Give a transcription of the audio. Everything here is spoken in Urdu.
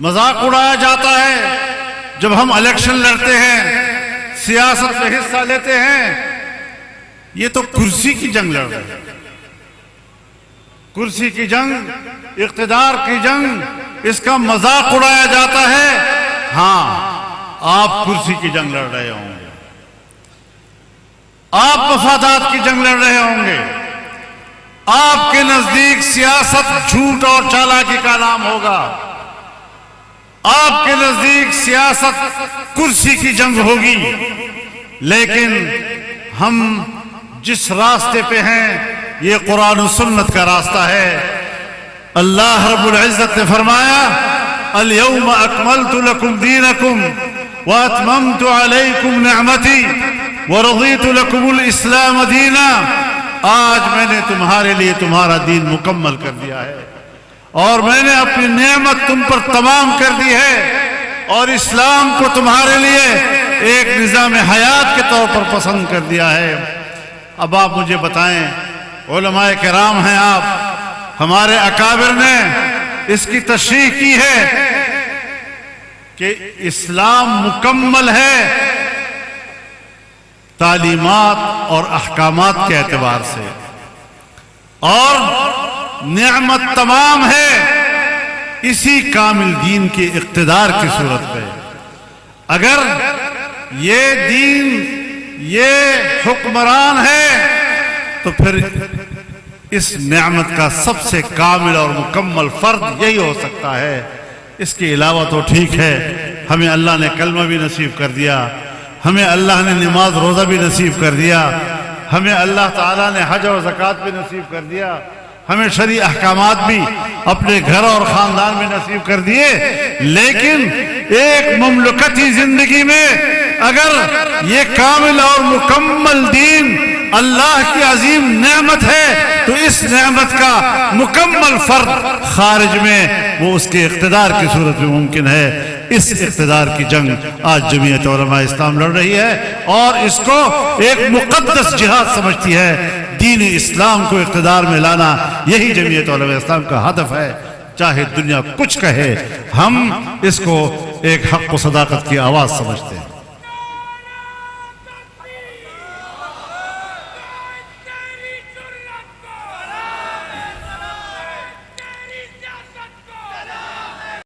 مذاق اڑایا جاتا ہے جب ہم الیکشن لڑتے ہیں، سیاست میں حصہ لیتے ہیں، یہ تو کرسی کی جنگ لڑ رہے ہیں، کرسی کی جنگ، اقتدار کی جنگ، اس کا مذاق اڑایا جاتا ہے۔ ہاں، آپ کرسی کی جنگ لڑ رہے ہوں گے، آپ مفادات کی جنگ لڑ رہے ہوں گے، آپ کے نزدیک سیاست جھوٹ اور چالاکی کا نام ہوگا، آپ کے نزدیک سیاست کرسی کی جنگ ہوگی، لیکن ہم جس راستے پہ ہیں یہ قرآن و سنت کا راستہ ہے۔ اللہ رب العزت نے فرمایا اليوم اکملت لکم دینکم واتممت علیکم نعمتی ورضیت لکم الاسلام دینا، آج میں نے تمہارے لیے تمہارا دین مکمل کر دیا ہے اور میں نے اپنی نعمت تم پر تمام کر دی ہے اور اسلام کو تمہارے لیے ایک نظام حیات کے طور پر پسند کر دیا ہے۔ اب آپ مجھے بتائیں، علماء کرام ہیں آپ، ہمارے اکابر نے اس کی تشریح کی ہے کہ اسلام مکمل ہے تعلیمات اور احکامات کے اعتبار سے، اور نعمت تمام ہے اسی کامل دین کے اقتدار کی صورت میں۔ اگر یہ دین، یہ حکمران ہے تو پھر اس نعمت کا سب سے کامل اور مکمل فرد یہی ہو سکتا ہے۔ اس کے علاوہ تو ٹھیک ہے، ہمیں اللہ نے کلمہ بھی نصیب کر دیا، ہمیں اللہ نے نماز روزہ بھی نصیب کر دیا، ہمیں اللہ تعالیٰ نے حج اور زکوٰۃ بھی نصیب کر دیا، ہمیں شرعی احکامات بھی اپنے گھر اور خاندان میں نصیب کر دیے، لیکن ایک مملکتی زندگی میں اگر یہ کامل اور مکمل دین اللہ کی عظیم نعمت ہے تو اس نعمت کا مکمل فرد خارج میں وہ اس کے اقتدار کی صورت میں ممکن ہے۔ اس اقتدار کی جنگ آج جمعیت علماء اسلام لڑ رہی ہے اور اس کو ایک مقدس جہاد سمجھتی ہے۔ دین اسلام کو اقتدار میں لانا یہی جمعیت علماء اسلام کا ہدف ہے، چاہے دنیا کچھ کہے، ہم اس کو ایک حق و صداقت کی آواز سمجھتے ہیں۔